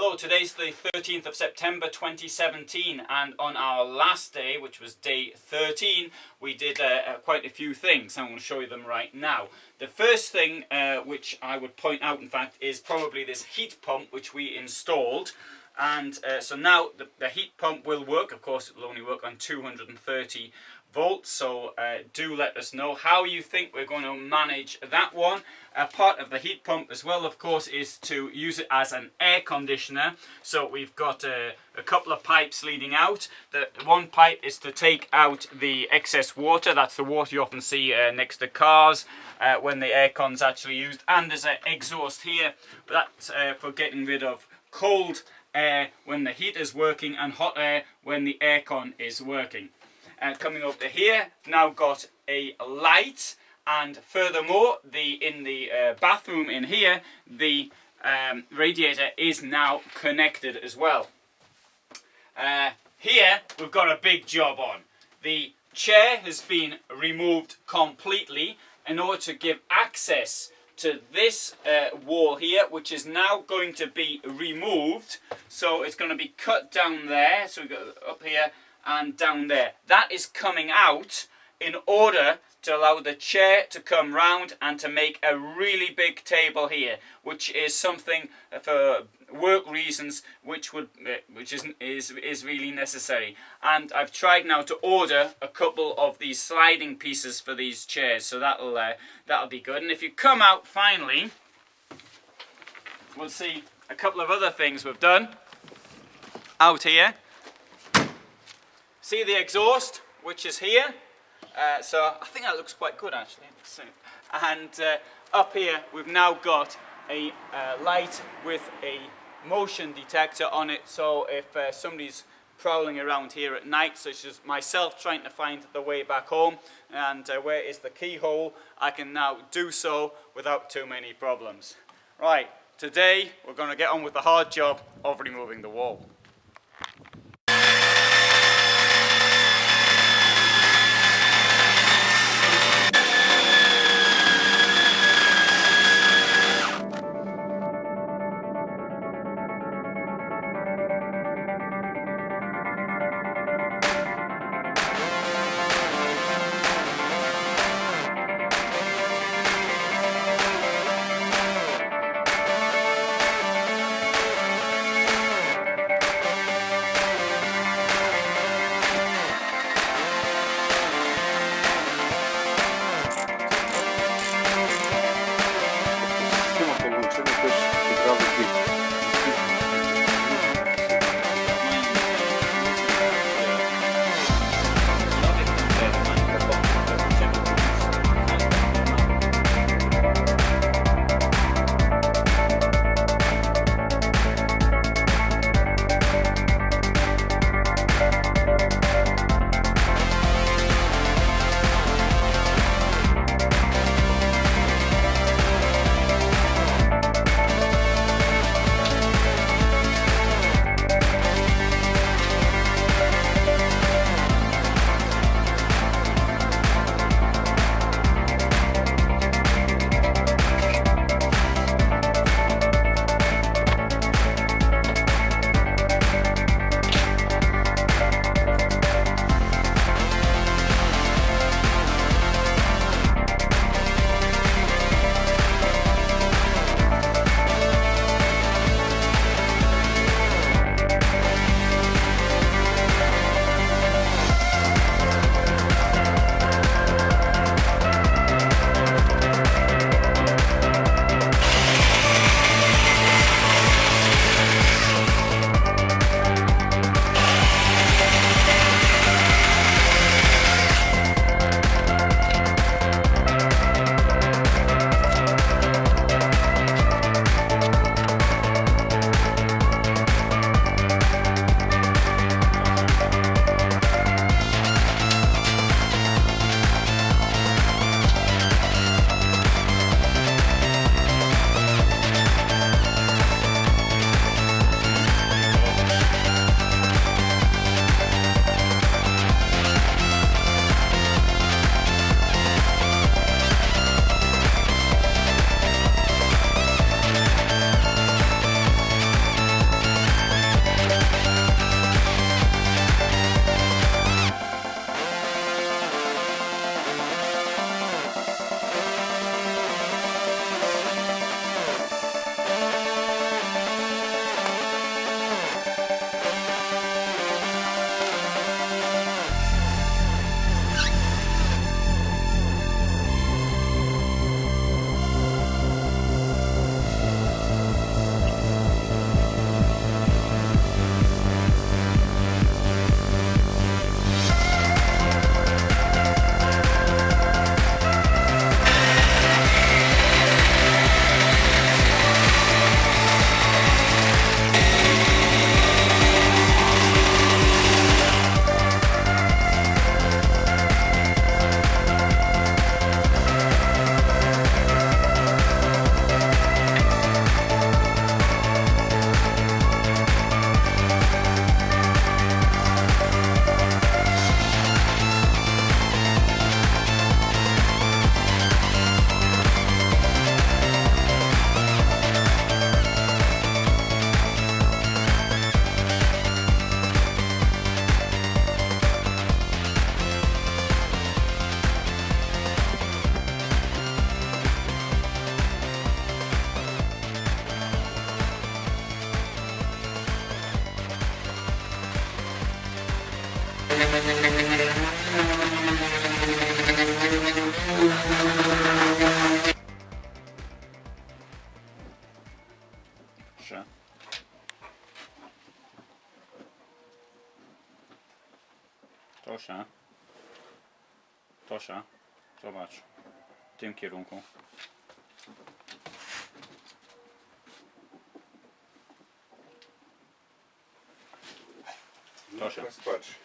Hello, today's the 13th of September 2017, and on our last day, which was day 13, we did quite a few things. I'm going to show you them right now. The first thing which I would point out, in fact, is probably this heat pump which we installed. And so now the heat pump will work. Of course, it will only work on 230 volts, so do let us know how you think we're going to manage that one. Part of the heat pump as well, of course, is to use it as an air conditioner. So we've got a couple of pipes leading out. The one pipe is to take out the excess water. That's the water you often see next to cars when the aircon's actually used. And there's an exhaust here, but that's for getting rid of cold air when the heat is working and hot air when the aircon is working. Coming over here, now got a light, and furthermore, in the bathroom in here, the radiator is now connected as well. Here we've got a big job on. The chair has been removed completely in order to give access to this wall here, which is now going to be removed. So it's going to be cut down there. So we got up here and down there. That is coming out in order to allow the chair to come round and to make a really big table here, which is something for work reasons which is really necessary. And I've tried now to order a couple of these sliding pieces for these chairs, so that'll be good. And if you come out finally, we'll see a couple of other things we've done out here. See the exhaust, which is here. So I think that looks quite good actually. And up here we've now got a light with a motion detector on it, so if somebody's prowling around here at night, such as myself trying to find the way back home and where is the keyhole, I can now do so without too many problems. Right, today we're going to get on with the hard job of removing the wall. Tosia, zobacz, w tym kierunku. Tosia. Patrz.